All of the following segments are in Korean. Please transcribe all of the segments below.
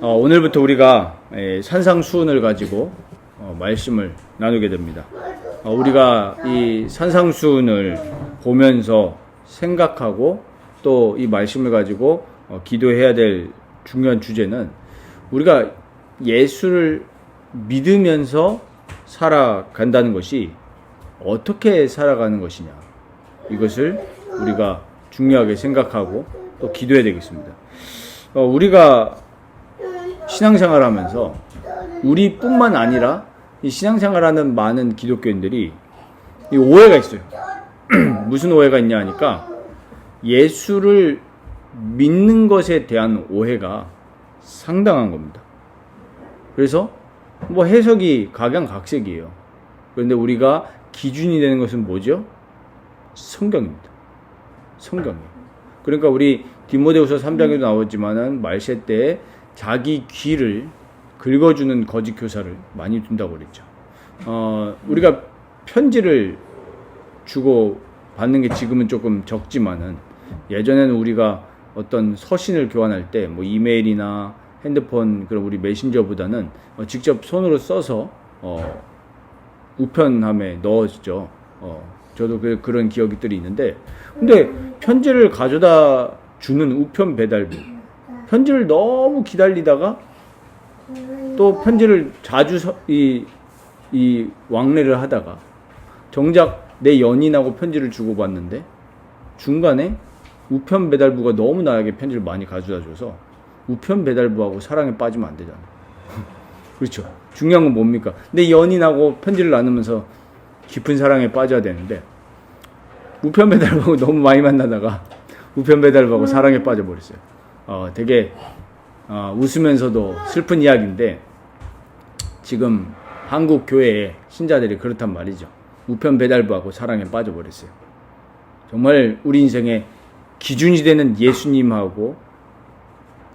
오늘부터 우리가 산상수훈을 가지고 말씀을 나누게 됩니다. 우리가 이 산상수훈을 보면서 생각하고 또 이 말씀을 가지고 기도해야 될 중요한 주제는 우리가 예수를 믿으면서 살아간다는 것이 어떻게 살아가는 것이냐, 이것을 우리가 중요하게 생각하고 또 기도해야 되겠습니다. 우리가 신앙생활 하면서 우리뿐만 아니라 이 신앙생활하는 많은 기독교인들이 이 오해가 있어요. 무슨 오해가 있냐 하니까 예수를 믿는 것에 대한 오해가 상당한 겁니다. 그래서 뭐 해석이 각양각색이에요. 그런데 우리가 기준이 되는 것은 뭐죠? 성경입니다. 성경이에요. 그러니까 우리 디모데후서 3장에도 나오지만은 말세 때에 자기 귀를 긁어주는 거짓 교사를 많이 둔다고 그랬죠. 우리가 편지를 주고 받는 게 지금은 조금 적지만은 예전에는 우리가 어떤 서신을 교환할 때 뭐 이메일이나 핸드폰 그런 우리 메신저보다는 직접 손으로 써서 우편함에 넣었죠. 저도 그런 기억들이 있는데, 근데 편지를 가져다 주는 우편 배달부, 편지를 너무 기다리다가 또 편지를 자주 이 왕래를 하다가 정작 내 연인하고 편지를 주고받는데 중간에 우편 배달부가 너무 나에게 편지를 많이 가져다 줘서 우편 배달부하고 사랑에 빠지면 안 되잖아. 그렇죠. 중요한 건 뭡니까? 내 연인하고 편지를 나누면서 깊은 사랑에 빠져야 되는데 우편 배달부하고 너무 많이 만나다가 우편 배달부하고 사랑에 빠져버렸어요. 되게 웃으면서도 슬픈 이야기인데 지금 한국 교회의 신자들이 그렇단 말이죠. 우편 배달부하고 사랑에 빠져버렸어요. 정말 우리 인생의 기준이 되는 예수님하고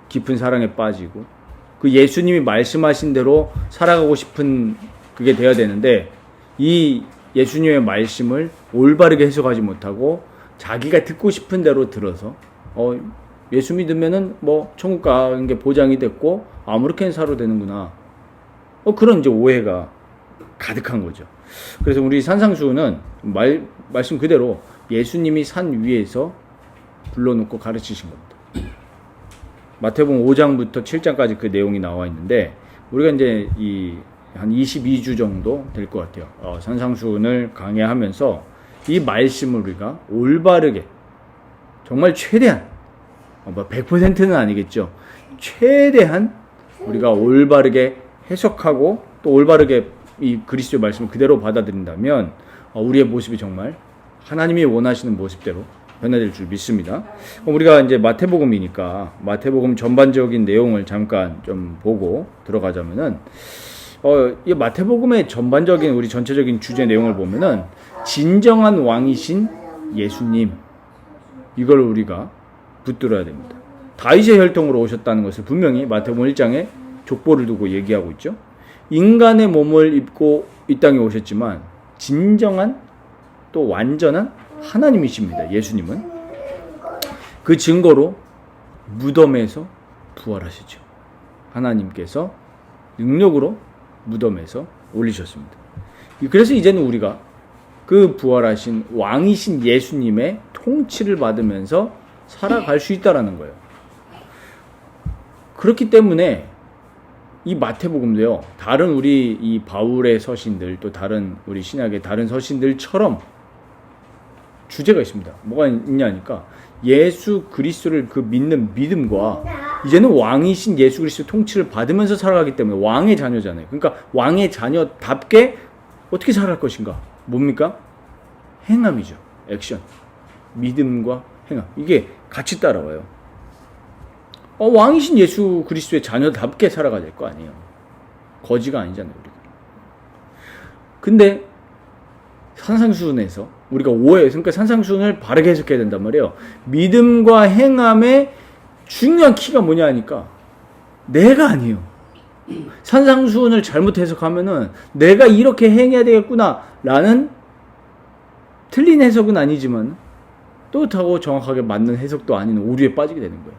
깊은 사랑에 빠지고 그 예수님이 말씀하신 대로 살아가고 싶은 그게 되어야 되는데 이 예수님의 말씀을 올바르게 해석하지 못하고 자기가 듣고 싶은 대로 들어서 예수 믿으면은 뭐 천국 가는 게 보장이 됐고 아무렇게나 살아도 되는구나. 그런 이제 오해가 가득한 거죠. 그래서 우리 산상수훈은 말씀 그대로 예수님이 산 위에서 불러놓고 가르치신 겁니다. 마태복음 5장부터 7장까지 그 내용이 나와 있는데 우리가 이제 한 22주 정도 될 것 같아요. 산상수훈을 강해하면서 이 말씀을 우리가 올바르게 정말 최대한 100%는 아니겠죠. 최대한 우리가 올바르게 해석하고 또 올바르게 이 그리스도의 말씀을 그대로 받아들인다면 우리의 모습이 정말 하나님이 원하시는 모습대로 변화될 줄 믿습니다. 우리가 이제 마태복음이니까 마태복음 전반적인 내용을 잠깐 좀 보고 들어가자면은 이 마태복음의 전반적인 우리 전체적인 주제 내용을 보면은 진정한 왕이신 예수님, 이걸 우리가 붙들어야 됩니다. 다윗의 혈통으로 오셨다는 것을 분명히 마태복음 1장에 족보를 두고 얘기하고 있죠. 인간의 몸을 입고 이 땅에 오셨지만 진정한 또 완전한 하나님이십니다. 예수님은 그 증거로 무덤에서 부활하시죠. 하나님께서 능력으로 무덤에서 올리셨습니다. 그래서 이제는 우리가 그 부활하신 왕이신 예수님의 통치를 받으면서 살아갈 수 있다라는 거예요. 그렇기 때문에 이 마태복음도요, 다른 우리 이 바울의 서신들 또 다른 우리 신약의 다른 서신들처럼 주제가 있습니다. 뭐가 있냐니까 예수 그리스도를 그 믿는 믿음과 이제는 왕이신 예수 그리스도 통치를 받으면서 살아가기 때문에 왕의 자녀잖아요. 그러니까 왕의 자녀답게 어떻게 살아갈 것인가? 뭡니까? 행함이죠. 액션. 믿음과 행함. 이게 같이 따라와요. 왕이신 예수 그리스도의 자녀답게 살아가야 될 거 아니에요. 거지가 아니잖아요, 우리가. 근데 산상수훈에서 우리가 그러니까 산상수훈을 바르게 해석해야 된단 말이에요. 믿음과 행함의 중요한 키가 뭐냐 하니까 내가 아니에요. 산상수훈을 잘못 해석하면은 내가 이렇게 행해야 되겠구나 라는 틀린 해석은 아니지만 또렷하고 정확하게 맞는 해석도 아닌 오류에 빠지게 되는 거예요.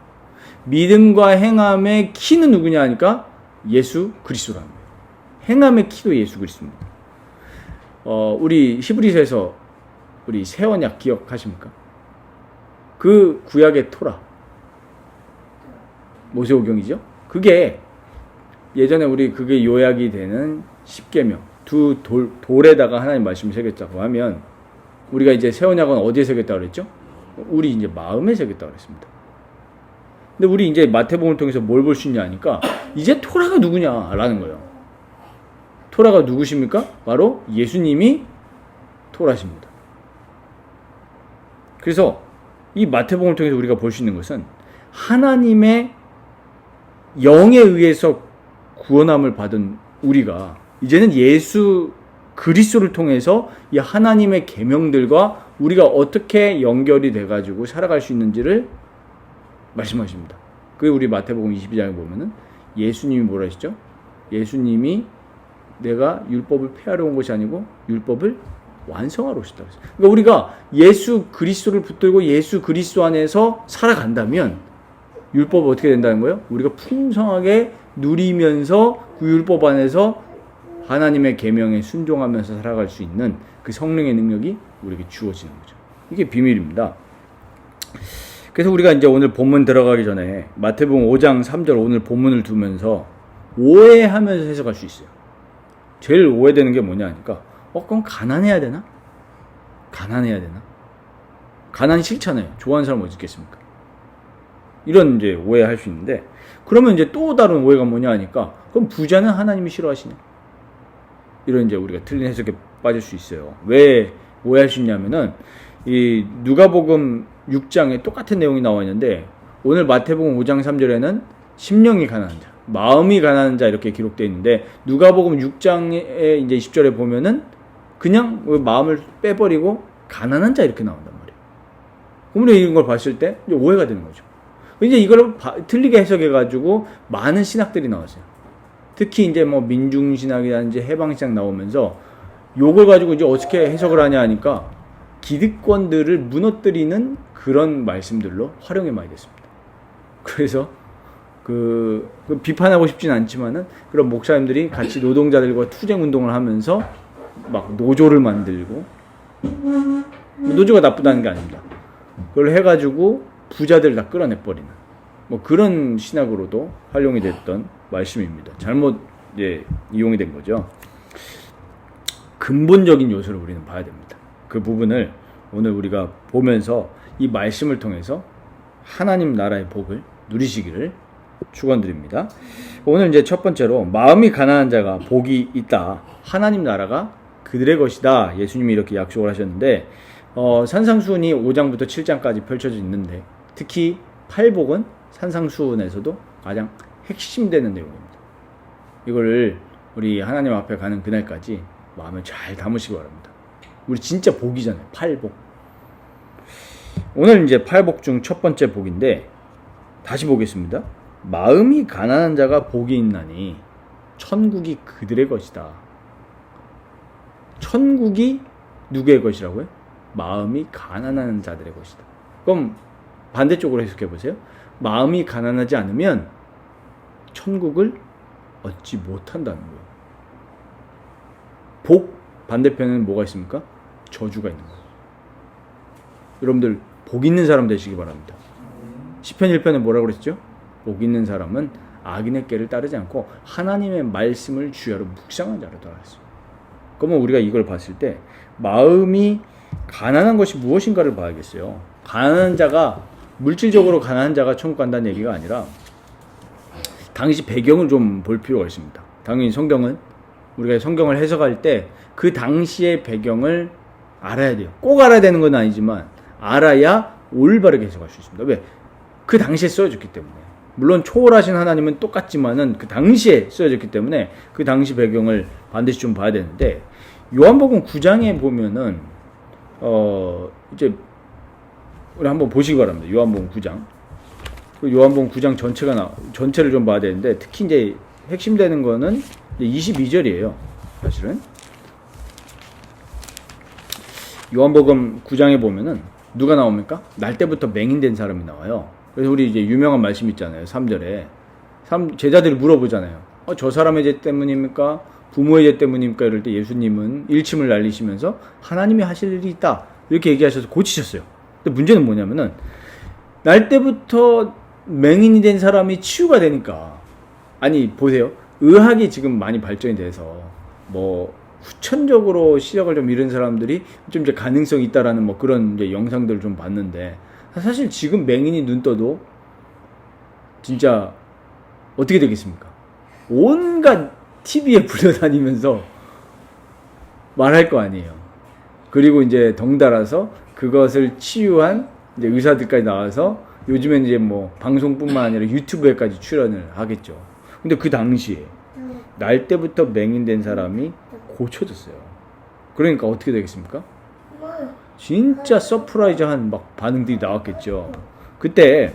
믿음과 행함의 키는 누구냐 하니까 예수 그리스도라는 거예요. 행함의 키도 예수 그리스도입니다. 우리 히브리서에서 우리 새 언약 기억하십니까? 그 구약의 토라, 모세오경이죠. 그게 예전에 우리 그게 요약이 되는 십계명, 두 돌에다가 하나님 말씀을 새겼다고 하면 우리가 이제 새 언약은 어디에 새겼다고 그랬죠? 우리 이제 마음에 새겼다고 그랬습니다. 근데 우리 이제 마태복음을 통해서 뭘 볼 수 있냐 하니까 이제 토라가 누구냐라는 거예요. 토라가 누구십니까? 바로 예수님이 토라십니다. 그래서 이 마태복음을 통해서 우리가 볼 수 있는 것은 하나님의 영에 의해서 구원함을 받은 우리가 이제는 예수 그리스도를 통해서 이 하나님의 계명들과 우리가 어떻게 연결이 돼가지고 살아갈 수 있는지를 말씀하십니다. 그게 우리 마태복음 22장에 보면은 예수님이 뭐라 하시죠? 예수님이 내가 율법을 폐하러 온 것이 아니고 율법을 완성하러 오셨다고 했어요. 그러니까 우리가 예수 그리스도를 붙들고 예수 그리스도 안에서 살아간다면 율법은 어떻게 된다는 거예요? 우리가 풍성하게 누리면서 그 율법 안에서 하나님의 계명에 순종하면서 살아갈 수 있는 그 성령의 능력이 우리에게 주어지는 거죠. 이게 비밀입니다. 그래서 우리가 이제 오늘 본문 들어가기 전에 마태복음 5장 3절 오늘 본문을 두면서 오해하면서 해석할 수 있어요. 제일 오해되는 게 뭐냐 하니까 그럼 가난해야 되나? 가난해야 되나? 가난이 싫잖아요. 좋아하는 사람 어디 있겠습니까? 이런 이제 오해할 수 있는데 그러면 이제 또 다른 오해가 뭐냐 하니까 그럼 부자는 하나님이 싫어하시네. 이런 이제 우리가 틀린 해석에 빠질 수 있어요. 왜 오해할 수 있냐면은 이 누가복음 6장에 똑같은 내용이 나와 있는데 오늘 마태복음 5장 3절에는 심령이 가난한 자, 마음이 가난한 자 이렇게 기록되어 있는데 누가복음 6장에 이제 10절에 보면은 그냥 마음을 빼버리고 가난한 자 이렇게 나온단 말이에요. 그러면 이런 걸 봤을 때 이제 오해가 되는 거죠. 이제 이걸 틀리게 해석해가지고 많은 신학들이 나왔어요. 특히 이제 뭐 민중신학이라든지 해방신학 나오면서 요걸 가지고 이제 어떻게 해석을 하냐 하니까 기득권들을 무너뜨리는 그런 말씀들로 활용이 많이 됐습니다. 그래서 그 비판하고 싶진 않지만은 그런 목사님들이 같이 노동자들과 투쟁 운동을 하면서 막 노조를 만들고 노조가 나쁘다는 게 아닙니다. 그걸 해가지고 부자들 다 끌어내버리는 뭐 그런 신학으로도 활용이 됐던 말씀입니다. 잘못 이용이 된 거죠. 근본적인 요소를 우리는 봐야 됩니다. 그 부분을 오늘 우리가 보면서 이 말씀을 통해서 하나님 나라의 복을 누리시기를 축원드립니다. 오늘 이제 첫 번째로 마음이 가난한 자가 복이 있다. 하나님 나라가 그들의 것이다. 예수님이 이렇게 약속을 하셨는데 산상수훈이 5장부터 7장까지 펼쳐져 있는데 특히 팔복은 산상수훈에서도 가장 핵심되는 내용입니다. 이거를 우리 하나님 앞에 가는 그날까지 마음에 잘 담으시기 바랍니다. 우리 진짜 복이잖아요. 팔복. 오늘 이제 팔복 중 첫 번째 복인데 다시 보겠습니다. 마음이 가난한 자가 복이 있나니 천국이 그들의 것이다. 천국이 누구의 것이라고요? 마음이 가난한 자들의 것이다. 그럼 반대쪽으로 해석해 보세요. 마음이 가난하지 않으면 천국을 얻지 못한다는 거예요. 복 반대편에는 뭐가 있습니까? 저주가 있는 거예요. 여러분들 복 있는 사람 되시기 바랍니다. 시편 1편에 뭐라고 그랬죠? 복 있는 사람은 악인의 꾀를 따르지 않고 하나님의 말씀을 주야로 묵상한 자로다 했어요. 그러면 우리가 이걸 봤을 때 마음이 가난한 것이 무엇인가를 봐야겠어요. 가난한 자가 물질적으로 가난한 자가 천국 간다는 얘기가 아니라 당시 배경을 좀 볼 필요가 있습니다. 당연히 성경은 우리가 성경을 해석할 때 그 당시의 배경을 알아야 돼요. 꼭 알아야 되는 건 아니지만 알아야 올바르게 해석할 수 있습니다. 왜? 그 당시에 쓰여졌기 때문에. 물론 초월하신 하나님은 똑같지만은 그 당시에 쓰여졌기 때문에 그 당시 배경을 반드시 좀 봐야 되는데 요한복음 9장에 보면은 이제 우리 한번 보시기 바랍니다. 요한복음 9장. 그 요한복음 9장 전체를 좀 봐야 되는데 특히 이제 핵심되는 거는 22절이에요. 사실은 요한복음 9장에 보면은 누가 나옵니까? 날 때부터 맹인된 사람이 나와요. 그래서 우리 이제 유명한 말씀 있잖아요. 3절에. 제자들이 물어보잖아요. 저 사람의 죄 때문입니까? 부모의 죄 때문입니까? 이럴 때 예수님은 일침을 날리시면서 하나님이 하실 일이 있다. 이렇게 얘기하셔서 고치셨어요. 근데 문제는 뭐냐면은 날 때부터 맹인이 된 사람이 치유가 되니까, 아니 보세요. 의학이 지금 많이 발전이 돼서 뭐 후천적으로 시력을 좀 잃은 사람들이 좀 이제 가능성이 있다라는 뭐 그런 이제 영상들을 좀 봤는데, 사실 지금 맹인이 눈 떠도 진짜 어떻게 되겠습니까? 온갖 TV에 불려다니면서 말할 거 아니에요. 그리고 이제 덩달아서 그것을 치유한 이제 의사들까지 나와서 요즘엔 이제 뭐 방송뿐만 아니라 유튜브에까지 출연을 하겠죠. 근데 그 당시에 날 때부터 맹인된 사람이 고쳐졌어요. 그러니까 어떻게 되겠습니까? 진짜 서프라이즈한 막 반응들이 나왔겠죠. 그때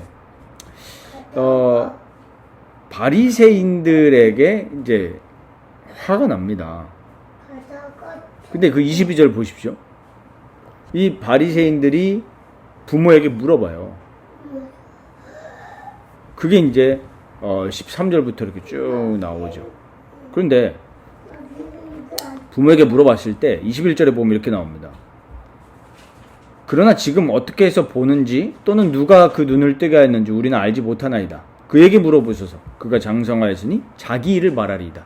바리새인들에게 이제 화가 납니다. 근데 그 22절 보십시오. 이 바리새인들이 부모에게 물어봐요. 그게 이제 13절부터 이렇게 쭉 나오죠. 그런데 부모에게 물어봤을 때 21절에 보면 이렇게 나옵니다. 그러나 지금 어떻게 해서 보는지 또는 누가 그 눈을 뜨게 하였는지 우리는 알지 못하나이다. 그에게 물어보소서. 그가 장성하였으니 자기 일을 말하리이다.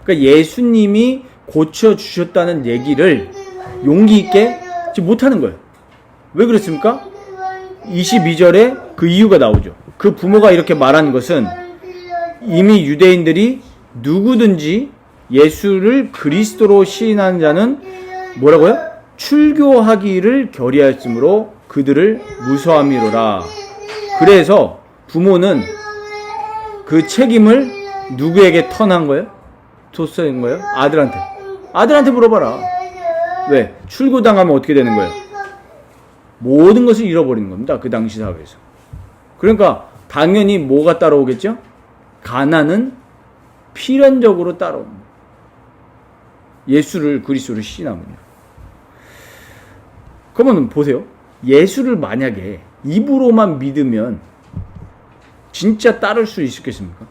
그러니까 예수님이 고쳐주셨다는 얘기를 용기 있게 지금 못하는 거예요. 왜 그랬습니까? 22절에 그 이유가 나오죠. 그 부모가 이렇게 말한 것은 이미 유대인들이 누구든지 예수를 그리스도로 시인하는 자는 뭐라고요? 출교하기를 결의하였으므로 그들을 무서함이로라. 그래서 부모는 그 책임을 누구에게 턴한 거예요? 줬어인 거예요? 아들한테. 아들한테 물어봐라. 왜? 출교당하면 어떻게 되는 거예요? 모든 것을 잃어버리는 겁니다. 그 당시 사회에서. 그러니까 당연히 뭐가 따라오겠죠? 가난은 필연적으로 따라옵니다. 예수를 그리스도로 시인하면요. 그러면 보세요. 예수를 만약에 입으로만 믿으면 진짜 따를 수 있겠습니까?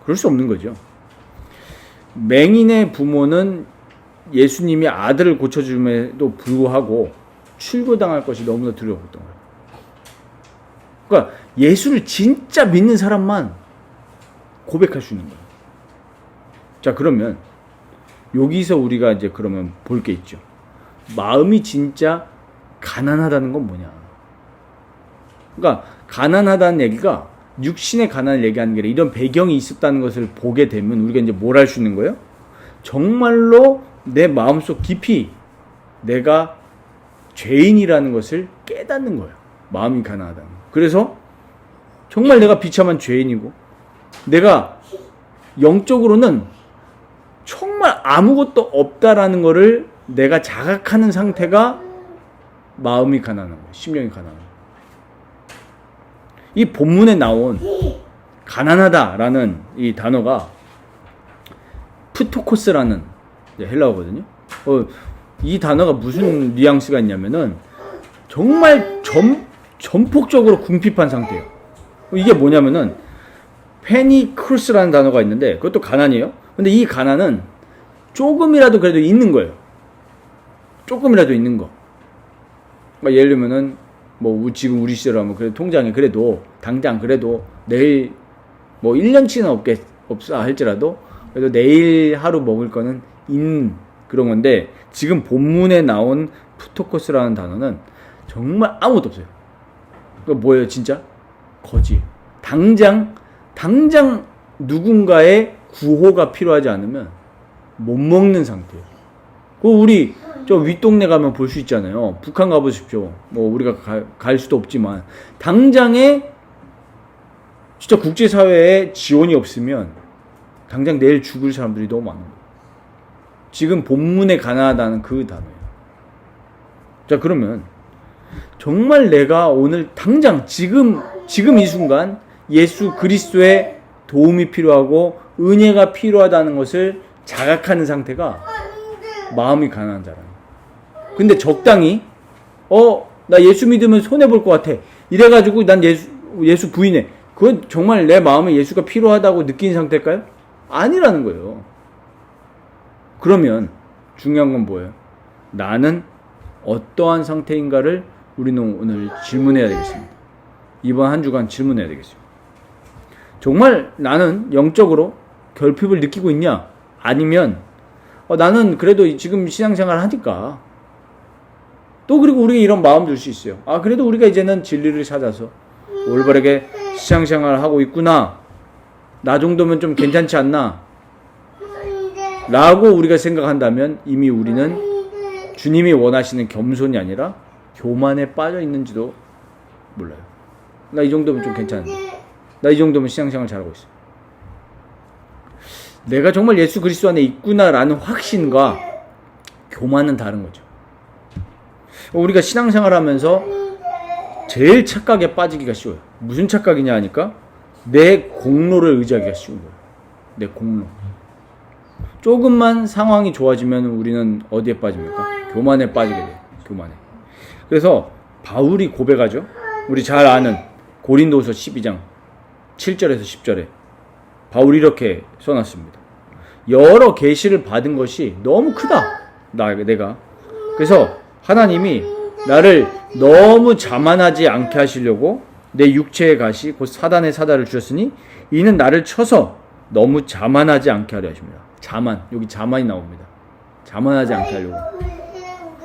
그럴 수 없는 거죠. 맹인의 부모는 예수님이 아들을 고쳐줌에도 불구하고 출교당할 것이 너무나 두려웠던 거예요. 그러니까 예수를 진짜 믿는 사람만 고백할 수 있는 거예요. 자, 그러면 여기서 우리가 이제 그러면 볼 게 있죠. 마음이 진짜 가난하다는 건 뭐냐? 그러니까 가난하다는 얘기가 육신의 가난을 얘기하는 게 아니라 이런 배경이 있었다는 것을 보게 되면 우리가 이제 뭘 할 수 있는 거예요? 정말로 내 마음속 깊이 내가 죄인이라는 것을 깨닫는 거예요. 마음이 가난하다는 거. 그래서 정말 내가 비참한 죄인이고 내가 영적으로는 정말 아무것도 없다라는 거를 내가 자각하는 상태가 마음이 가난한 거예요. 심령이 가난한 거예요. 이 본문에 나온 가난하다라는 이 단어가 프토코스라는 헬라어거든요. 이 단어가 무슨 뉘앙스가 있냐면은 정말 전폭적으로 궁핍한 상태예요. 이게 뭐냐면은 페니크루스라는 단어가 있는데 그것도 가난이에요. 근데 이 가난은 조금이라도 그래도 있는 거예요. 조금이라도 있는 거. 그러니까 예를 들면은 뭐 지금 우리 시절하면 그래도 통장에 그래도 당장 그래도 내일 뭐 1년치는 없어 할지라도 그래도 내일 하루 먹을 거는 있는 그런 건데 지금 본문에 나온 푸토코스라는 단어는 정말 아무것도 없어요. 그거 뭐예요, 진짜? 거지. 당장 누군가의 구호가 필요하지 않으면 못 먹는 상태예요. 그 우리 저 윗동네 가면 볼 수 있잖아요. 북한 가보십시오. 뭐 우리가 갈 수도 없지만 당장에 진짜 국제사회에 지원이 없으면 당장 내일 죽을 사람들이 너무 많은 거예요. 지금 본문에 가난하다는 그 단어예요. 자, 그러면 정말 내가 오늘 당장 지금 이 순간 예수 그리스도의 도움이 필요하고 은혜가 필요하다는 것을 자각하는 상태가 마음이 가난한 자라는 거예요. 근데 적당히 나 예수 믿으면 손해볼 것 같아. 이래가지고 난 예수 부인해. 그건 정말 내 마음에 예수가 필요하다고 느낀 상태일까요? 아니라는 거예요. 그러면 중요한 건 뭐예요? 나는 어떠한 상태인가를 우리는 오늘 질문해야 되겠습니다. 이번 한 주간 질문해야 되겠습니다. 정말 나는 영적으로 결핍을 느끼고 있냐? 아니면 나는 그래도 지금 신앙생활 하니까 또 그리고 우리가 이런 마음 들 수 있어요. 그래도 우리가 이제는 진리를 찾아서 올바르게 신앙생활을 하고 있구나. 나 정도면 좀 괜찮지 않나? 라고 우리가 생각한다면 이미 우리는 주님이 원하시는 겸손이 아니라 교만에 빠져 있는지도 몰라요. 나 이 정도면 좀 괜찮은데. 나 이 정도면 신앙생활 잘하고 있어. 내가 정말 예수 그리스도 안에 있구나라는 확신과 교만은 다른 거죠. 우리가 신앙생활 하면서 제일 착각에 빠지기가 쉬워요. 무슨 착각이냐 하니까 내 공로를 의지하기가 쉬운 거예요. 내 공로. 조금만 상황이 좋아지면 우리는 어디에 빠집니까? 교만에 빠지게 돼요. 교만에. 그래서 바울이 고백하죠. 우리 잘 아는 고린도서 12장 7절에서 10절에 바울이 이렇게 써놨습니다. 여러 계시를 받은 것이 너무 크다. 내가. 그래서 하나님이 나를 너무 자만하지 않게 하시려고 내 육체의 가시 곧 사단의 사다를 주셨으니 이는 나를 쳐서 너무 자만하지 않게 하려 하십니다. 자만. 여기 자만이 나옵니다. 자만하지 않게 하려고.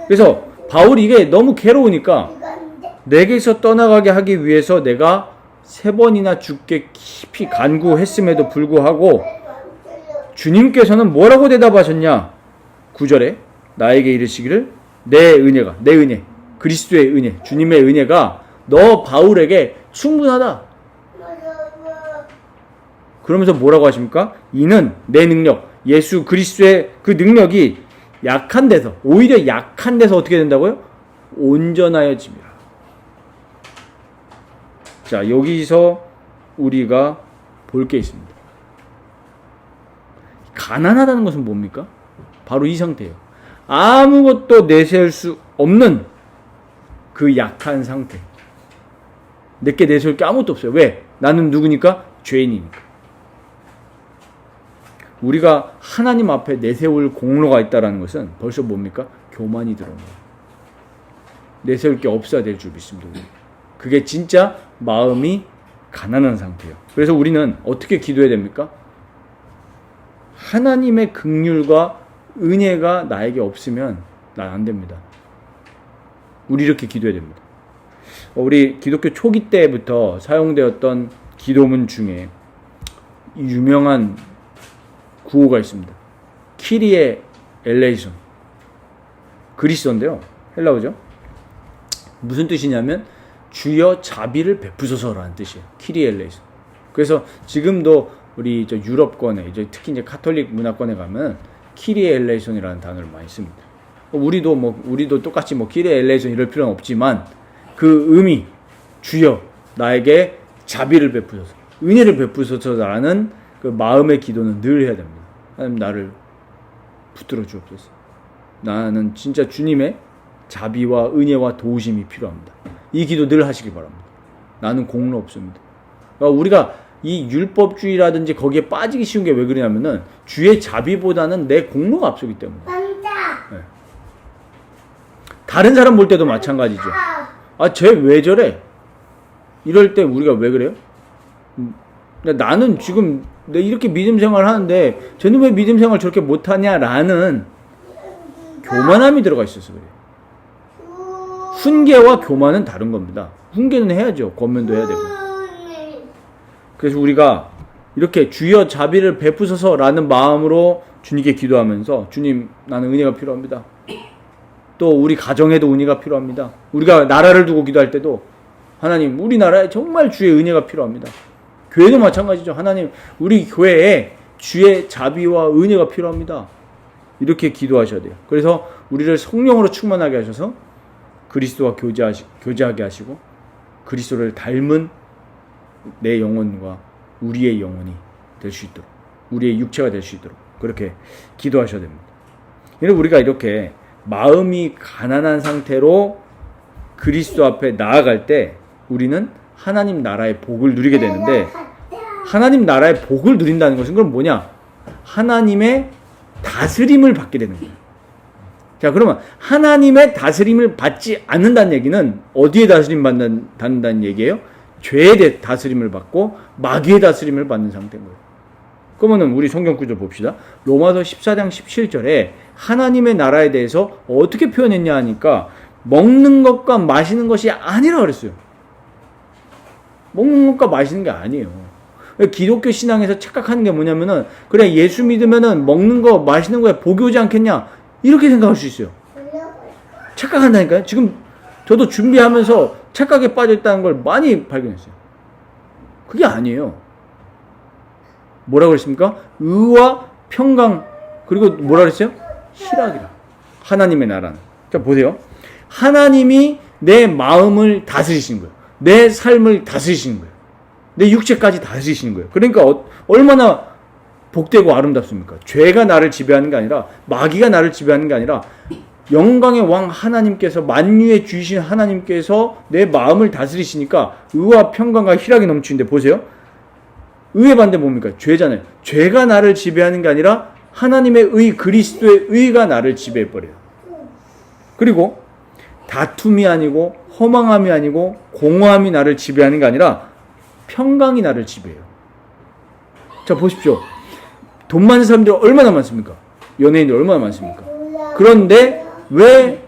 그래서 바울이 이게 너무 괴로우니까 내게서 떠나가게 하기 위해서 내가 3번이나 죽게 깊이 간구했음에도 불구하고 주님께서는 뭐라고 대답하셨냐? 9절에 나에게 이르시기를 내 은혜, 그리스도의 은혜, 주님의 은혜가 너 바울에게 충분하다. 그러면서 뭐라고 하십니까? 이는 내 능력, 예수 그리스도의 그 능력이 약한 데서, 오히려 약한 데서 어떻게 된다고요? 온전하여집니다. 자, 여기서 우리가 볼 게 있습니다. 가난하다는 것은 뭡니까? 바로 이 상태예요. 아무것도 내세울 수 없는 그 약한 상태. 내게 내세울 게 아무것도 없어요. 왜? 나는 누구니까? 죄인이니까. 우리가 하나님 앞에 내세울 공로가 있다는 것은 벌써 뭡니까? 교만이 들어온 거예요. 내세울 게 없어야 될 줄 믿습니다. 그게 진짜 마음이 가난한 상태예요. 그래서 우리는 어떻게 기도해야 됩니까? 하나님의 긍휼과 은혜가 나에게 없으면 난 안 됩니다. 우리 이렇게 기도해야 됩니다. 우리 기독교 초기 때부터 사용되었던 기도문 중에 유명한 구호가 있습니다. 키리에 엘레이손. 그리스어인데요. 헬라어죠. 무슨 뜻이냐면 주여 자비를 베푸소서라는 뜻이에요. 키리에 엘레이손. 그래서 지금도 우리 유럽권에 특히 이제 카톨릭 문화권에 가면 키리에 엘레이손이라는 단어를 많이 씁니다. 우리도 똑같이 키리에 엘레이손 이럴 필요는 없지만 그 의미, 주여 나에게 자비를 베푸소서, 은혜를 베푸소서라는 그 마음의 기도는 늘 해야 됩니다. 하나님 나를 붙들어 주옵소서. 나는 진짜 주님의 자비와 은혜와 도우심이 필요합니다. 이 기도 늘 하시기 바랍니다. 나는 공로 없습니다. 그러니까 우리가 이 율법주의라든지 거기에 빠지기 쉬운 게 왜 그러냐면은 주의 자비보다는 내 공로가 앞서기 때문에. 네. 다른 사람 볼 때도 마찬가지죠. 쟤 왜 저래? 이럴 때 우리가 왜 그래요? 나는 지금 이렇게 믿음 생활 하는데 쟤는 왜 믿음 생활 저렇게 못하냐라는 교만함이 들어가 있어서 그래요. 훈계와 교만은 다른 겁니다. 훈계는 해야죠. 권면도 해야 되고. 그래서 우리가 이렇게 주여 자비를 베푸소서라는 마음으로 주님께 기도하면서 주님 나는 은혜가 필요합니다. 또 우리 가정에도 은혜가 필요합니다. 우리가 나라를 두고 기도할 때도 하나님 우리 나라에 정말 주의 은혜가 필요합니다. 교회도 마찬가지죠. 하나님 우리 교회에 주의 자비와 은혜가 필요합니다. 이렇게 기도하셔야 돼요. 그래서 우리를 성령으로 충만하게 하셔서 그리스도와 교제하게 하시고 그리스도를 닮은 내 영혼과 우리의 영혼이 될 수 있도록, 우리의 육체가 될 수 있도록 그렇게 기도하셔야 됩니다. 우리가 이렇게 마음이 가난한 상태로 그리스도 앞에 나아갈 때 우리는 하나님 나라의 복을 누리게 되는데, 하나님 나라의 복을 누린다는 것은 그럼 뭐냐? 하나님의 다스림을 받게 되는 거예요. 자, 그러면 하나님의 다스림을 받지 않는다는 얘기는 어디에 다스림 받는다는 얘기예요? 죄의 다스림을 받고 마귀의 다스림을 받는 상태인 거예요. 그러면 우리 성경 구절 봅시다. 로마서 14장 17절에 하나님의 나라에 대해서 어떻게 표현했냐 하니까 먹는 것과 마시는 것이 아니라 그랬어요. 먹는 것과 마시는 게 아니에요. 기독교 신앙에서 착각하는 게 뭐냐면은, 그래 예수 믿으면은 먹는 거 마시는 거에 복이 오지 않겠냐, 이렇게 생각할 수 있어요. 착각한다니까요. 지금 저도 준비하면서 착각에 빠져있다는 걸 많이 발견했어요. 그게 아니에요. 뭐라고 그랬습니까? 의와 평강, 그리고 뭐라 그랬어요? 희락이라. 하나님의 나라는. 자, 보세요. 하나님이 내 마음을 다스리시는 거예요. 내 삶을 다스리시는 거예요. 내 육체까지 다스리시는 거예요. 그러니까 얼마나 복되고 아름답습니까? 죄가 나를 지배하는 게 아니라, 마귀가 나를 지배하는 게 아니라, 영광의 왕 하나님께서, 만유의 주이신 하나님께서 내 마음을 다스리시니까 의와 평강과 희락이 넘치는데, 보세요. 의의 반대 뭡니까? 죄잖아요. 죄가 나를 지배하는 게 아니라 하나님의 의, 그리스도의 의가 나를 지배해버려요. 그리고 다툼이 아니고 허망함이 아니고 공허함이 나를 지배하는 게 아니라 평강이 나를 지배해요. 자, 보십시오. 돈 많은 사람들이 얼마나 많습니까? 연예인들 얼마나 많습니까? 그런데 왜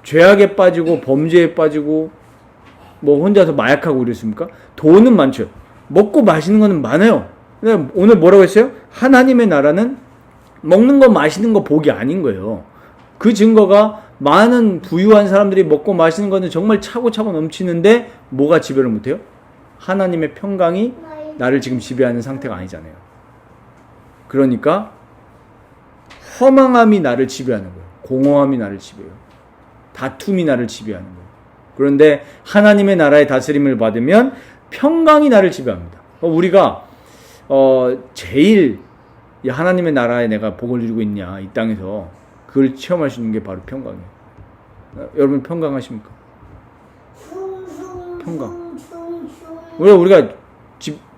죄악에 빠지고 범죄에 빠지고 뭐 혼자서 마약하고 이랬습니까? 돈은 많죠. 먹고 마시는 거는 많아요. 근데 오늘 뭐라고 했어요? 하나님의 나라는 먹는 거 마시는 거 복이 아닌 거예요. 그 증거가 많은 부유한 사람들이 먹고 마시는 거는 정말 차고차고 넘치는데 뭐가 지배를 못해요? 하나님의 평강이 나를 지금 지배하는 상태가 아니잖아요. 그러니까 허망함이 나를 지배하는 거예요. 공허함이 나를 지배해요. 다툼이 나를 지배하는 거예요. 그런데 하나님의 나라의 다스림을 받으면 평강이 나를 지배합니다. 우리가 제일 하나님의 나라에 내가 복을 누리고 있냐, 이 땅에서 그걸 체험할 수 있는 게 바로 평강이에요. 여러분 평강하십니까? 평강. 우리가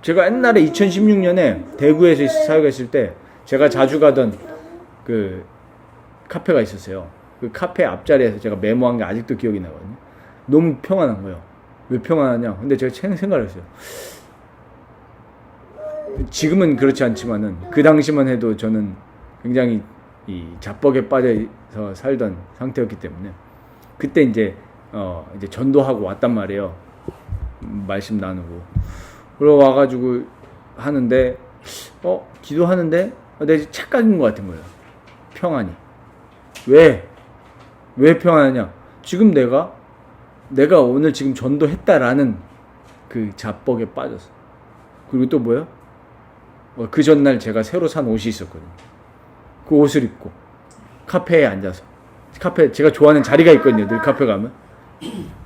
제가 옛날에 2016년에 대구에서 사역했을 때 제가 자주 가던 그 카페가 있었어요. 그 카페 앞자리에서 제가 메모한 게 아직도 기억이 나거든요. 너무 평안한 거예요. 왜 평안하냐? 근데 제가 생각을 했어요. 지금은 그렇지 않지만은 그 당시만 해도 저는 굉장히 이 자뻑에 빠져서 살던 상태였기 때문에 그때 이제 전도하고 왔단 말이에요. 말씀 나누고. 그러고 와가지고 하는데 기도하는데 내 착각인 것 같은 거예요. 평안이. 왜 평안하냐? 지금 내가 오늘 지금 전도했다라는 그 자뻑에 빠졌어. 그리고 또 뭐야? 그 전날 제가 새로 산 옷이 있었거든요. 그 옷을 입고 카페에 앉아서, 카페 제가 좋아하는 자리가 있거든요. 늘 카페 가면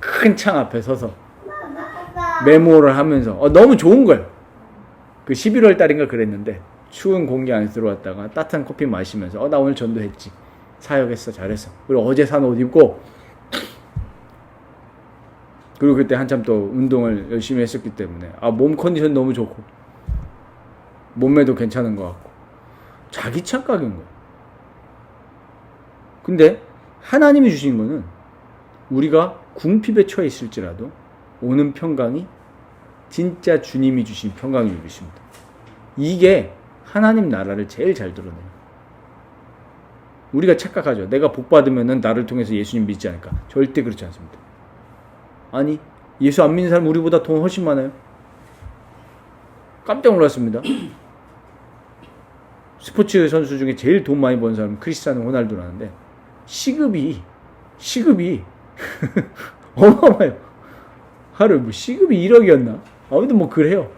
큰 창 앞에 서서 메모를 하면서 너무 좋은 거예요. 그 11월 달인가 그랬는데 추운 공기 안에 들어왔다가 따뜻한 커피 마시면서 나 오늘 전도했지, 사역했어, 잘했어. 그리고 어제 산 옷 입고, 그리고 그때 한참 또 운동을 열심히 했었기 때문에 몸 컨디션 너무 좋고 몸매도 괜찮은 것 같고 자기 착각인 거예요. 근데 하나님이 주신 거는 우리가 궁핍에 처해 있을지라도 오는 평강이 진짜 주님이 주신 평강이 있습니다. 이게 하나님 나라를 제일 잘 드러내요. 우리가 착각하죠. 내가 복 받으면은 나를 통해서 예수님 믿지 않을까? 절대 그렇지 않습니다. 아니, 예수 안 믿는 사람 우리보다 돈 훨씬 많아요. 깜짝 놀랐습니다. 스포츠 선수 중에 제일 돈 많이 버는 사람은 크리스티아노 호날두라는데 시급이 어마어마해요. 하루 시급이 1억이었나? 아무튼 그래요.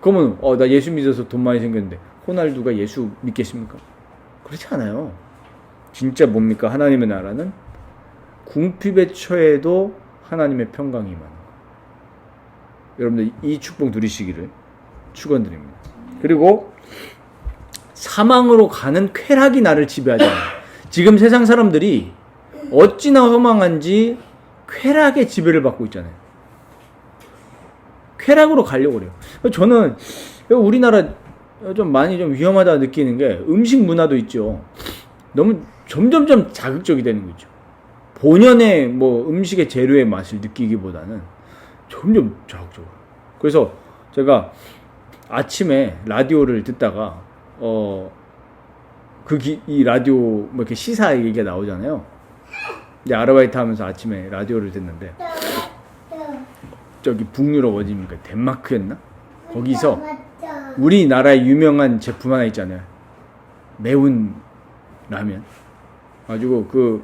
그러면 나 예수 믿어서 돈 많이 생겼는데 호날두가 예수 믿겠습니까? 그렇지 않아요. 진짜 뭡니까? 하나님의 나라는 궁핍에 처해도 하나님의 평강이 많은 거예요. 여러분들 이 축복 누리시기를 축원드립니다. 그리고 사망으로 가는 쾌락이 나를 지배하잖아요. 지금 세상 사람들이 어찌나 허망한지 쾌락의 지배를 받고 있잖아요. 쾌락으로 가려고 그래요. 저는 우리나라 좀 많이 좀 위험하다 느끼는 게 음식 문화도 있죠. 너무 점점점 자극적이 되는 거 있죠. 본연의 뭐 음식의 재료의 맛을 느끼기보다는 점점 자극적으로. 그래서 제가 아침에 라디오를 듣다가 이 라디오 뭐 이렇게 시사 얘기가 나오잖아요. 이제 아르바이트 하면서 아침에 라디오를 듣는데 저기 북유럽 어디입니까? 덴마크였나? 거기서 우리나라의 유명한 제품 하나 있잖아요. 매운 라면. 가지고 그냥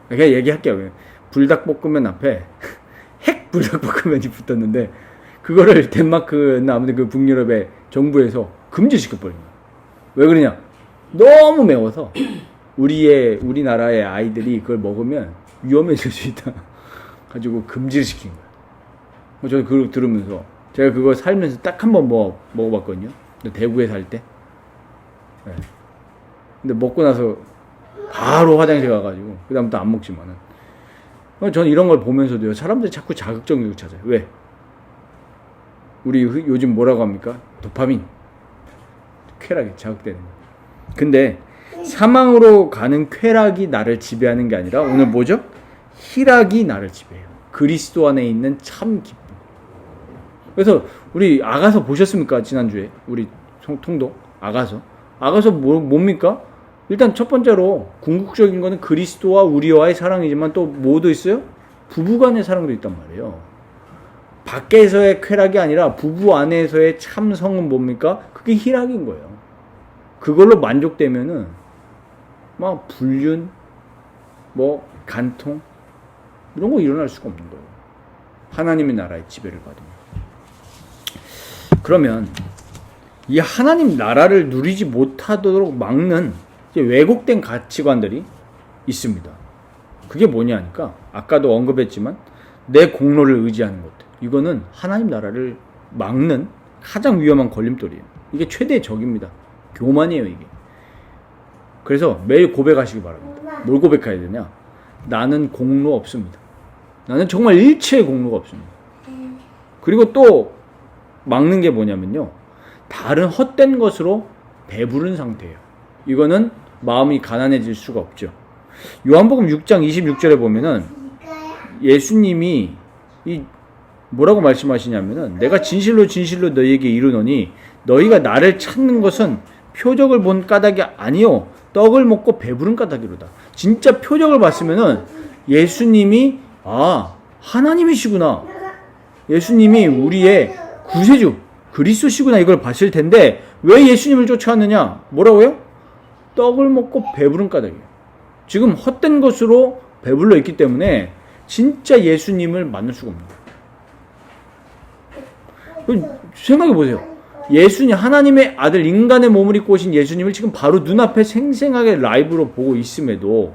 얘기할게요. 불닭볶음면 앞에 핵 불닭볶음면이 붙었는데 그거를 덴마크나 아무튼 그 북유럽의 정부에서 금지시켜버린 거예요. 왜 그러냐? 너무 매워서 우리나라의 아이들이 그걸 먹으면 위험해질 수 있다. 가지고 금지를 시킨 거예요. 저는 그걸 들으면서 제가 그거 살면서 딱 한 번 먹어봤거든요. 대구에 살 때. 네. 근데 먹고 나서 바로 화장실 가가지고 그다음부터 안 먹지만은. 저는 이런 걸 보면서도요. 사람들이 자꾸 자극적인 걸 찾아요. 왜? 우리 요즘 뭐라고 합니까? 도파민. 쾌락이 자극되는 거. 근데 사망으로 가는 쾌락이 나를 지배하는 게 아니라 오늘 뭐죠? 희락이 나를 지배해요. 그리스도 안에 있는 참 기쁨. 그래서 우리 아가서 보셨습니까? 지난주에 우리 통독 아가서 뭡니까? 일단 첫 번째로 궁극적인 거는 그리스도와 우리와의 사랑이지만 또 뭐도 있어요? 부부간의 사랑도 있단 말이에요. 밖에서의 쾌락이 아니라 부부 안에서의 참성은 뭡니까? 그게 희락인 거예요. 그걸로 만족되면은 막 불륜, 뭐 간통 이런 거 일어날 수가 없는 거예요. 하나님의 나라의 지배를 받으면. 그러면 이 하나님 나라를 누리지 못하도록 막는 왜곡된 가치관들이 있습니다. 그게 뭐냐니까 아까도 언급했지만 내 공로를 의지하는 것들. 이거는 하나님 나라를 막는 가장 위험한 걸림돌이에요. 이게 최대의 적입니다. 교만이에요, 이게. 그래서 매일 고백하시기 바랍니다. 뭘 고백해야 되냐? 나는 공로 없습니다. 나는 정말 일체의 공로가 없습니다. 그리고 또 막는 게 뭐냐면요. 다른 헛된 것으로 배부른 상태예요. 이거는 마음이 가난해질 수가 없죠. 요한복음 6장 26절에 보면은 예수님이 뭐라고 말씀하시냐면은 내가 진실로 진실로 너희에게 이르노니 너희가 나를 찾는 것은 표적을 본 까닭이 아니요 떡을 먹고 배부른 까닭이로다. 진짜 표적을 봤으면은 예수님이 하나님이시구나. 예수님이 우리의 구세주 그리스도시구나 이걸 봤을 텐데 왜 예수님을 쫓아왔느냐? 뭐라고요? 떡을 먹고 배부른 까닭이에요. 지금 헛된 것으로 배불러 있기 때문에 진짜 예수님을 만날 수가 없는 거예요. 생각해 보세요. 예수님 하나님의 아들 인간의 몸을 입고 오신 예수님을 지금 바로 눈앞에 생생하게 라이브로 보고 있음에도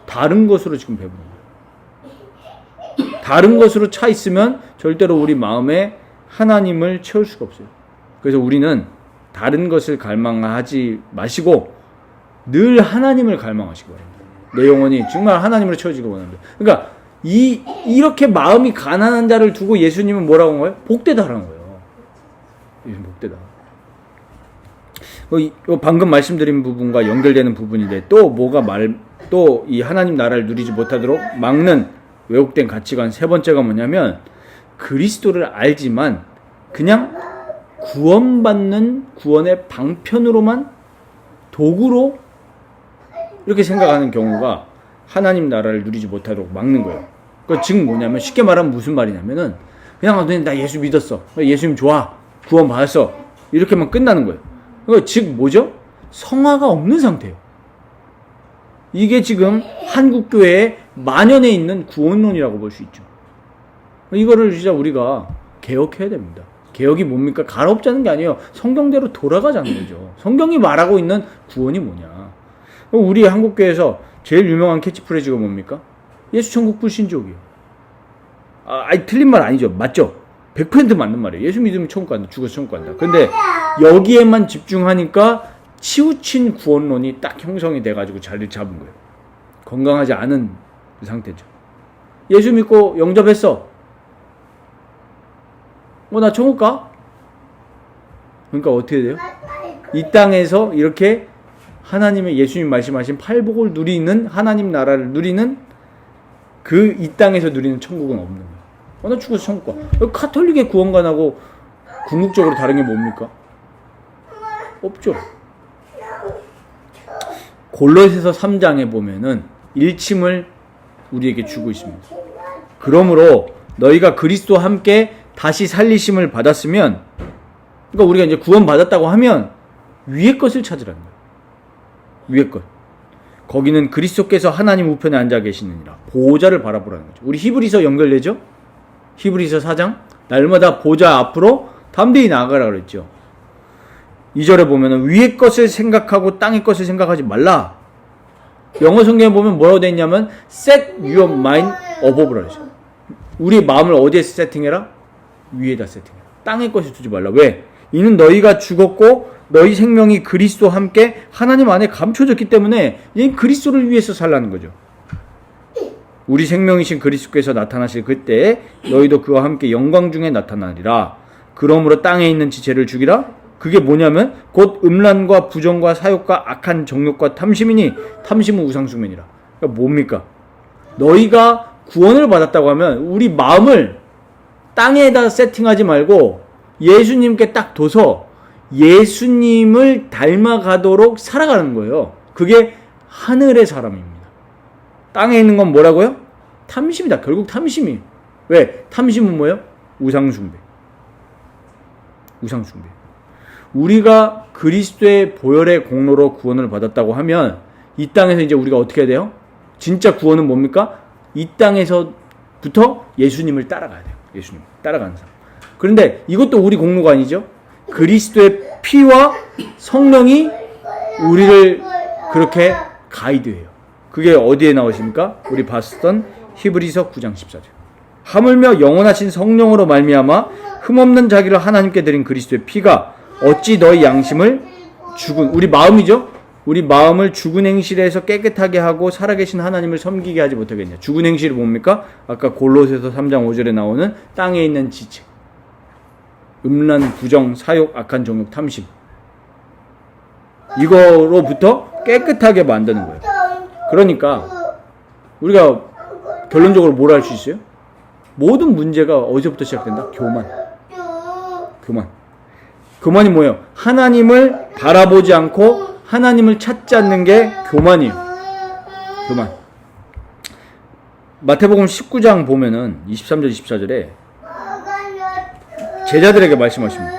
다른 것으로 지금 배부른 거예요. 다른 것으로 차 있으면 절대로 우리 마음에 하나님을 채울 수가 없어요. 그래서 우리는 다른 것을 갈망하지 마시고 늘 하나님을 갈망하시기 바랍니다. 내 영혼이 정말 하나님으로 채워지기 원합니다. 그러니까 이렇게 마음이 가난한 자를 두고 예수님은 뭐라고 한 거예요? 복되다라는 거예요. 복되다. 방금 말씀드린 부분과 연결되는 부분인데 또 이 하나님 나라를 누리지 못하도록 막는 왜곡된 가치관 세 번째가 뭐냐면 그리스도를 알지만 그냥 구원받는 구원의 방편으로만 도구로 이렇게 생각하는 경우가 하나님 나라를 누리지 못하도록 막는 거예요. 그 즉 뭐냐면 쉽게 말하면 무슨 말이냐면은 그냥 나 예수 믿었어. 예수님 좋아. 구원 받았어. 이렇게만 끝나는 거예요. 그러니까 즉 뭐죠? 성화가 없는 상태예요. 이게 지금 한국 교회에 만연해 있는 구원론이라고 볼 수 있죠. 이거를 진짜 우리가 개혁해야 됩니다. 개혁이 뭡니까? 갈아엎자는 게 아니에요. 성경대로 돌아가자는 거죠. 성경이 말하고 있는 구원이 뭐냐? 우리 한국교회에서 제일 유명한 캐치프레이즈가 뭡니까? 예수 천국 불신족이요. 틀린 말 아니죠. 맞죠? 100% 맞는 말이에요. 예수 믿으면 천국 간다. 죽어서 천국 간다. 근데 여기에만 집중하니까 치우친 구원론이 딱 형성이 돼가지고 자리를 잡은 거예요. 건강하지 않은 그 상태죠. 예수 믿고 영접했어. 나 천국 가? 그러니까 어떻게 돼요? 이 땅에서 이렇게 하나님의 예수님 말씀하신 팔복을 누리는 하나님 나라를 누리는 그 이 땅에서 누리는 천국은 없는 거예요. 나 죽어서 천국 가. 카톨릭의 구원관하고 궁극적으로 다른 게 뭡니까? 없죠. 골로새서 3장에 보면은 일침을 우리에게 주고 있습니다. 그러므로 너희가 그리스도와 함께 다시 살리심을 받았으면, 그러니까 우리가 이제 구원 받았다고 하면 위의 것을 찾으라는 거예요. 위의 것. 거기는 그리스도께서 하나님 우편에 앉아 계시느니라. 보좌를 바라보라는 거죠. 우리 히브리서 연결되죠? 히브리서 4장. 날마다 보좌 앞으로 담대히 나아가라 그랬죠. 2절에 보면은 위의 것을 생각하고 땅의 것을 생각하지 말라. 영어 성경에 보면 뭐라고 되어 있냐면 set your mind above라 그러죠. 우리 마음을 어디에 세팅해라? 위에다 세팅해라. 땅의 것을 두지 말라. 왜? 이는 너희가 죽었고 너희 생명이 그리스도와 함께 하나님 안에 감춰졌기 때문에 이제 그리스도를 위해서 살라는 거죠. 우리 생명이신 그리스도께서 나타나실 그때에 너희도 그와 함께 영광 중에 나타나리라. 그러므로 땅에 있는 지체를 죽이라. 그게 뭐냐면 곧 음란과 부정과 사욕과 악한 정욕과 탐심이니 탐심은 우상숭배니라. 그러니까 뭡니까? 너희가 구원을 받았다고 하면 우리 마음을 땅에다 세팅하지 말고 예수님께 딱 둬서 예수님을 닮아가도록 살아가는 거예요. 그게 하늘의 사람입니다. 땅에 있는 건 뭐라고요? 탐심이다. 결국 탐심이. 왜? 탐심은 뭐예요? 우상숭배. 우상숭배. 우리가 그리스도의 보혈의 공로로 구원을 받았다고 하면 이 땅에서 이제 우리가 어떻게 해야 돼요? 진짜 구원은 뭡니까? 이 땅에서부터 예수님을 따라가야 돼요. 예수님 따라가는 사람. 그런데 이것도 우리 공로가 아니죠. 그리스도의 피와 성령이 우리를 그렇게 가이드해요. 그게 어디에 나오십니까? 우리 봤었던 히브리서 9장 14절. 하물며 영원하신 성령으로 말미암아 흠없는 자기를 하나님께 드린 그리스도의 피가 어찌 너희 양심을 죽은, 우리 마음이죠? 우리 마음을 죽은 행실에서 깨끗하게 하고 살아계신 하나님을 섬기게 하지 못하겠냐. 죽은 행실이 뭡니까? 아까 골로새서 3장 5절에 나오는 땅에 있는 지체. 음란, 부정, 사욕, 악한 정욕, 탐심. 이거로부터 깨끗하게 만드는 거예요. 그러니까 우리가 결론적으로 뭘 할 수 있어요? 모든 문제가 어디서부터 시작된다? 교만. 교만. 교만이 뭐예요? 하나님을 바라보지 않고 하나님을 찾지 않는 게 교만이에요. 교만. 마태복음 19장 보면은 23절 24절에 제자들에게 말씀하십니다.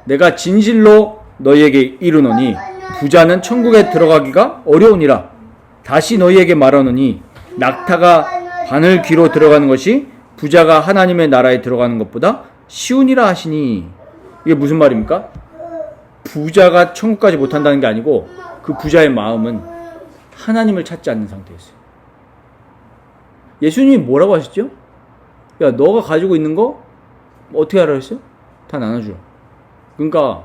내가 진실로 너희에게 이르노니 부자는 천국에 들어가기가 어려우니라. 다시 너희에게 말하노니 낙타가 바늘 귀로 들어가는 것이 부자가 하나님의 나라에 들어가는 것보다 쉬우니라 하시니. 이게 무슨 말입니까? 부자가 천국까지 못한다는 게 아니고 그 부자의 마음은 하나님을 찾지 않는 상태였어요. 예수님이 뭐라고 하셨죠? 야, 너가 가지고 있는 거 어떻게 하라 했어요? 다 나눠주라. 그러니까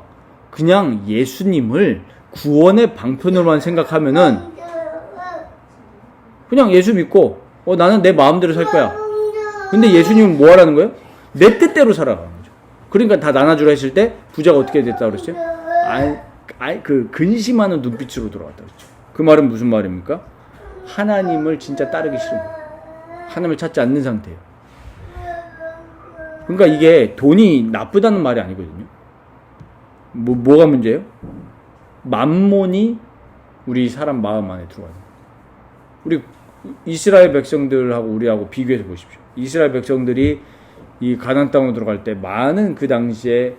그냥 예수님을 구원의 방편으로만 생각하면은 그냥 예수 믿고 나는 내 마음대로 살 거야. 근데 예수님은 뭐 하라는 거예요? 내 뜻대로 살아가는 거죠. 그러니까 다 나눠주라 했을 때 부자가 어떻게 됐다고 그랬어요? 그 근심하는 눈빛으로 돌아왔다 그랬죠. 그 말은 무슨 말입니까? 하나님을 진짜 따르기 싫은 거예요. 하나님을 찾지 않는 상태예요. 그러니까 이게 돈이 나쁘다는 말이 아니거든요. 뭐가 문제예요? 만몬이 우리 사람 마음 안에 들어와요. 우리 이스라엘 백성들하고 우리하고 비교해서 보십시오. 이스라엘 백성들이 이 가나안 땅으로 들어갈 때 많은 그 당시에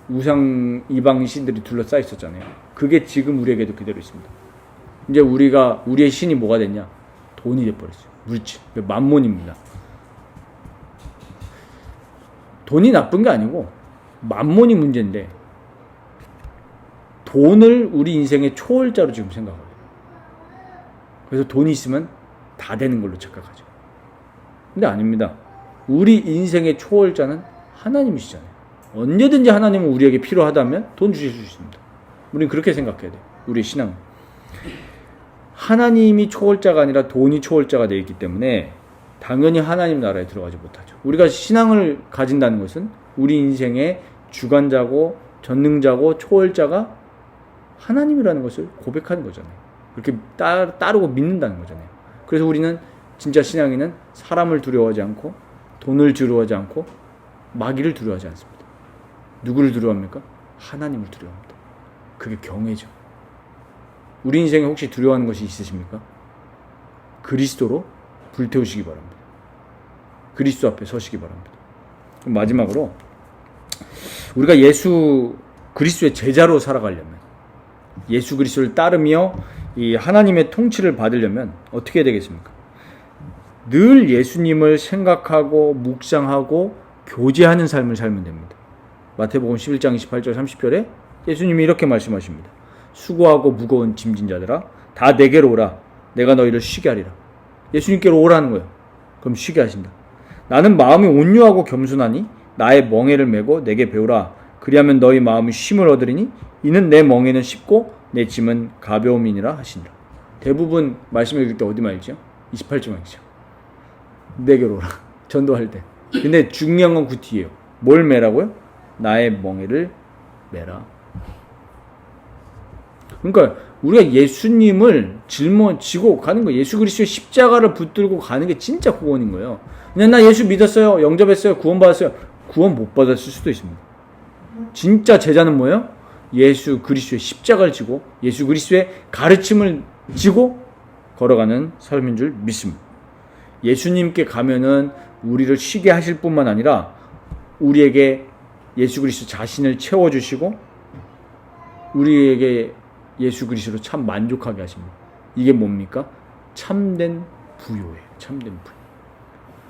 우상 이방 신들이 둘러싸여 있었잖아요. 그게 지금 우리에게도 그대로 있습니다. 이제 우리의 신이 뭐가 됐냐? 돈이 돼버렸어요. 물질, 만몬입니다. 돈이 나쁜 게 아니고 만몬이 문제인데 돈을 우리 인생의 초월자로 지금 생각해요. 그래서 돈이 있으면 다 되는 걸로 착각하죠. 근데 아닙니다. 우리 인생의 초월자는 하나님이시잖아요. 언제든지 하나님은 우리에게 필요하다면 돈 주실 수 있습니다. 우리는 그렇게 생각해야 돼요. 우리의 신앙은. 하나님이 초월자가 아니라 돈이 초월자가 되어 있기 때문에 당연히 하나님 나라에 들어가지 못하죠. 우리가 신앙을 가진다는 것은 우리 인생의 주관자고 전능자고 초월자가 하나님이라는 것을 고백하는 거잖아요. 그렇게 따르고 믿는다는 거잖아요. 그래서 우리는 진짜 신앙인은 사람을 두려워하지 않고 돈을 두려워하지 않고 마귀를 두려워하지 않습니다. 누구를 두려워합니까? 하나님을 두려워합니다. 그게 경외죠. 우리 인생에 혹시 두려워하는 것이 있으십니까? 그리스도로 불태우시기 바랍니다. 그리스도 앞에 서시기 바랍니다. 그럼 마지막으로 우리가 예수 그리스도의 제자로 살아가려면, 예수 그리스도를 따르며 이 하나님의 통치를 받으려면 어떻게 해야 되겠습니까? 늘 예수님을 생각하고 묵상하고 교제하는 삶을 살면 됩니다. 마태복음 11장 28절 30절에 예수님이 이렇게 말씀하십니다. 수고하고 무거운 짐진 자들아 다 내게로 오라. 내가 너희를 쉬게 하리라. 예수님께로 오라는 거예요. 그럼 쉬게 하신다. 나는 마음이 온유하고 겸손하니 나의 멍에를 메고 내게 배우라. 그리하면 너희 마음이 쉼을 얻으리니 이는 내 멍에는 쉽고 내 짐은 가벼움이니라 하시니라. 대부분 말씀을 읽을 때 어디만 읽죠? 28절만 읽죠. 내게로 오라. 전도할 때. 근데 중요한 건 그 뒤에요. 뭘 메라고요? 나의 멍에를 메라. 그러니까 우리가 예수님을 짊어지고 가는 거예요. 예수 그리스도의 십자가를 붙들고 가는 게 진짜 구원인 거예요. 그냥 나 예수 믿었어요. 영접했어요. 구원받았어요. 구원 못 받았을 수도 있습니다. 진짜 제자는 뭐예요? 예수 그리스도의 십자가를 지고 예수 그리스도의 가르침을 지고 걸어가는 삶인 줄 믿습니다. 예수님께 가면은 우리를 쉬게 하실 뿐만 아니라 우리에게 예수 그리스도 자신을 채워주시고 우리에게 예수 그리스도로 참 만족하게 하십니다. 이게 뭡니까? 참된 부요예요. 참된 부요.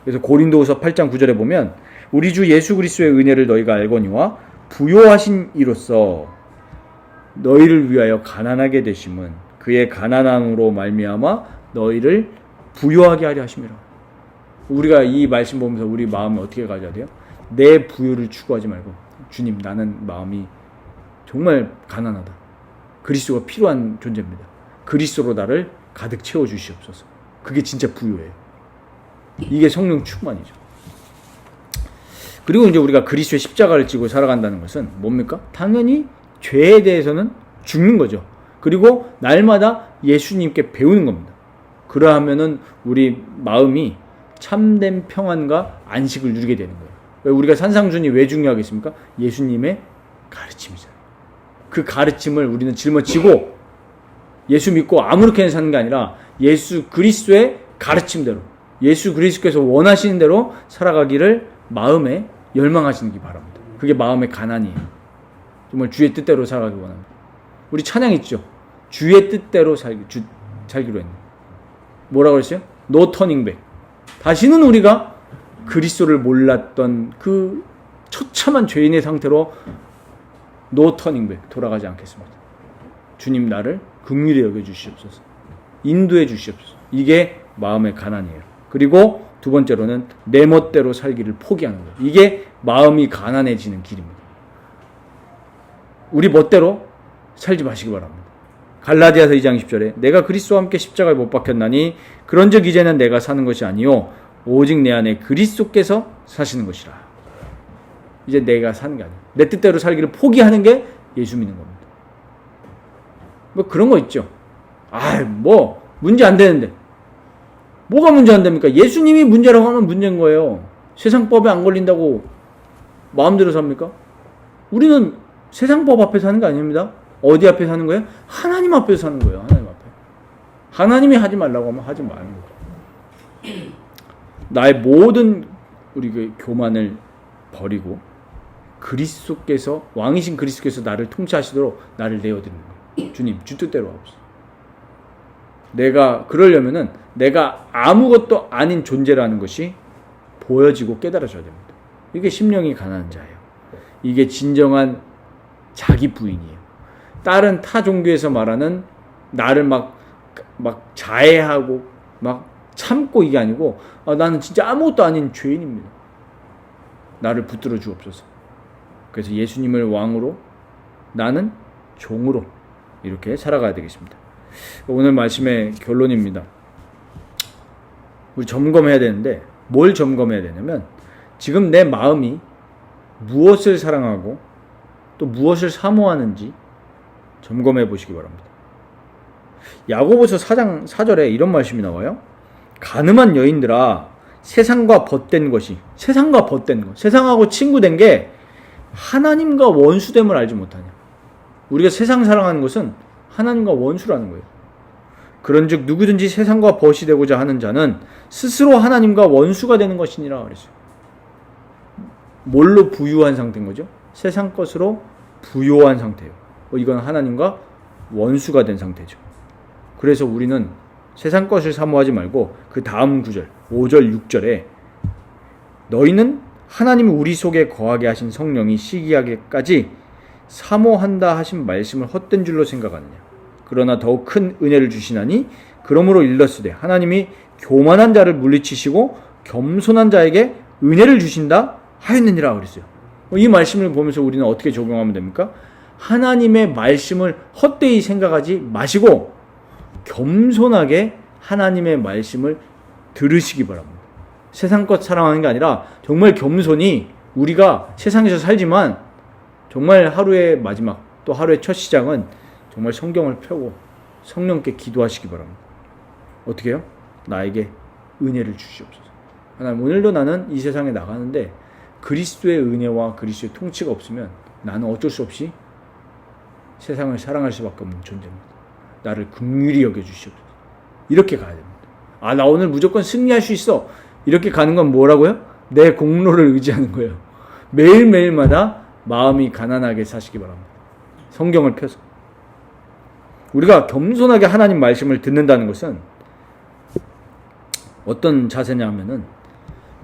그래서 고린도후서 8장 9절에 보면 우리 주 예수 그리스도의 은혜를 너희가 알거니와 부요하신 이로써 너희를 위하여 가난하게 되심은 그의 가난함으로 말미암아 너희를 부요하게 하려 하심이라. 우리가 이 말씀 보면서 우리 마음을 어떻게 가져야 돼요? 내 부요를 추구하지 말고 주님 나는 마음이 정말 가난하다. 그리스도가 필요한 존재입니다. 그리스도로 나를 가득 채워주시옵소서. 그게 진짜 부요예요. 이게 성령 충만이죠. 그리고 이제 우리가 그리스도의 십자가를 지고 살아간다는 것은 뭡니까? 당연히 죄에 대해서는 죽는 거죠. 그리고 날마다 예수님께 배우는 겁니다. 그러하면은 우리 마음이 참된 평안과 안식을 누리게 되는 거예요. 왜 우리가 산상순이 왜 중요하겠습니까? 예수님의 가르침이잖아요. 그 가르침을 우리는 짊어지고 예수 믿고 아무렇게나 사는 게 아니라 예수 그리스도의 가르침대로 예수 그리스도께서 원하시는 대로 살아가기를 마음에 열망하시기 바랍니다. 그게 마음의 가난이에요. 정말 주의 뜻대로 살아가기 원합니다. 우리 찬양 있죠? 주의 뜻대로 살기로 했네. 뭐라고 했어요? No turning back. 다시는 우리가 그리스도를 몰랐던 그 처참한 죄인의 상태로 No turning back. 돌아가지 않겠습니다. 주님 나를 긍휼히 여겨주시옵소서. 인도해 주시옵소서. 이게 마음의 가난이에요. 그리고 두 번째로는 내 멋대로 살기를 포기하는 거예요. 이게 마음이 가난해지는 길입니다. 우리 멋대로 살지 마시기 바랍니다. 갈라디아서 2장 10절에 내가 그리스도와 함께 십자가에 못 박혔나니 그런즉 이제는 내가 사는 것이 아니요 오직 내 안에 그리스도께서 사시는 것이라. 이제 내가 사는 게 아니야. 내 뜻대로 살기를 포기하는 게 예수 믿는 겁니다. 뭐 그런 거 있죠. 뭐 문제 안 되는데. 뭐가 문제 안 됩니까? 예수님이 문제라고 하면 문제인 거예요. 세상 법에 안 걸린다고 마음대로 삽니까? 우리는 세상 법 앞에 사는 거 아닙니다. 어디 앞에 사는 거예요? 하나님 앞에 사는 거예요. 하나님 앞에. 하나님이 하지 말라고 하면 하지 말는 거죠. 나의 모든 우리 그 교만을 버리고 그리스도께서 왕이신 그리스도께서 나를 통치하시도록 나를 내어드리는 거예요. 주님, 주 뜻대로 하옵소서. 내가 그러려면은 내가 아무것도 아닌 존재라는 것이 보여지고 깨달아져야 됩니다. 이게 심령이 가난한 자예요. 이게 진정한 자기 부인이에요. 다른 타 종교에서 말하는 나를 막 자해하고 막 참고 이게 아니고 나는 진짜 아무것도 아닌 죄인입니다. 나를 붙들어 주옵소서. 그래서 예수님을 왕으로 나는 종으로 이렇게 살아가야 되겠습니다. 오늘 말씀의 결론입니다. 우리 점검해야 되는데 뭘 점검해야 되냐면 지금 내 마음이 무엇을 사랑하고 또 무엇을 사모하는지 점검해 보시기 바랍니다. 야고보서 4장 4절에 이런 말씀이 나와요. 가늠한 여인들아 세상과 벗된 것이 세상과 벗된 것 세상하고 친구된 게 하나님과 원수됨을 알지 못하냐. 우리가 세상 사랑하는 것은 하나님과 원수라는 거예요. 그런즉 누구든지 세상과 벗이 되고자 하는 자는 스스로 하나님과 원수가 되는 것이니라 그랬어요. 뭘로 부유한 상태인 거죠? 세상 것으로 부요한 상태예요. 이건 하나님과 원수가 된 상태죠. 그래서 우리는 세상 것을 사모하지 말고 그 다음 구절 5절 6절에 너희는 하나님이 우리 속에 거하게 하신 성령이 시기하게까지 사모한다 하신 말씀을 헛된 줄로 생각하느냐. 그러나 더욱 큰 은혜를 주시나니 그러므로 일렀으되 하나님이 교만한 자를 물리치시고 겸손한 자에게 은혜를 주신다 하였느니라 그랬어요. 이 말씀을 보면서 우리는 어떻게 적용하면 됩니까? 하나님의 말씀을 헛되이 생각하지 마시고 겸손하게 하나님의 말씀을 들으시기 바랍니다. 세상 것 사랑하는 게 아니라 정말 겸손히 우리가 세상에서 살지만 정말 하루의 마지막 또 하루의 첫 시작은 정말 성경을 펴고 성령께 기도하시기 바랍니다. 어떻게 해요? 나에게 은혜를 주시옵소서. 하나님 오늘도 나는 이 세상에 나가는데 그리스도의 은혜와 그리스도의 통치가 없으면 나는 어쩔 수 없이 세상을 사랑할 수밖에 없는 존재입니다. 나를 긍휼히 여겨주시옵소서. 이렇게 가야 됩니다. 아, 나 오늘 무조건 승리할 수 있어. 이렇게 가는 건 뭐라고요? 내 공로를 의지하는 거예요. 매일매일마다 마음이 가난하게 사시기 바랍니다. 성경을 펴서. 우리가 겸손하게 하나님 말씀을 듣는다는 것은 어떤 자세냐 하면은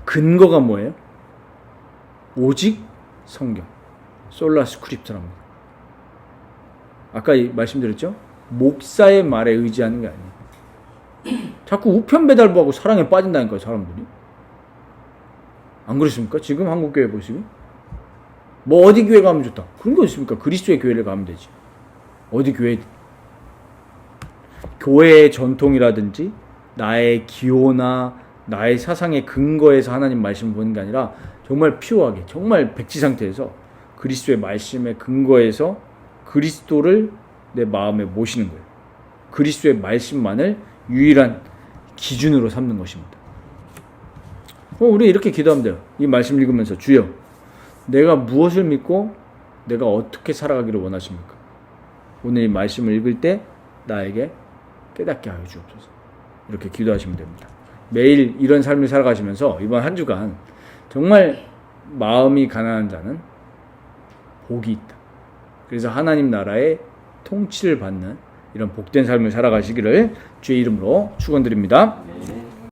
근거가 뭐예요? 오직 성경. 솔라 스크립트랍니다. 아까 말씀드렸죠? 목사의 말에 의지하는 게 아니에요. 자꾸 우편배달부하고 사랑에 빠진다니까요, 사람들이. 안 그렇습니까? 지금 한국교회 보시면 뭐 어디 교회 가면 좋다. 그런 거 있습니까? 그리스도의 교회를 가면 되지. 어디 교회? 교회의 전통이라든지 나의 기호나 나의 사상의 근거에서 하나님 말씀을 보는 게 아니라 정말 피오하게, 정말 백지 상태에서 그리스도의 말씀의 근거에서 그리스도를 내 마음에 모시는 거예요. 그리스도의 말씀만을 유일한 기준으로 삼는 것입니다. 우리 이렇게 기도하면 돼요. 이 말씀 읽으면서 주여, 내가 무엇을 믿고 내가 어떻게 살아가기를 원하십니까? 오늘 이 말씀을 읽을 때 나에게 깨닫게 하여 주옵소서. 이렇게 기도하시면 됩니다. 매일 이런 삶을 살아가시면서 이번 한 주간 정말 마음이 가난한 자는 복이 있다. 그래서 하나님 나라의 통치를 받는 이런 복된 삶을 살아가시기를 주의 이름으로 축원드립니다.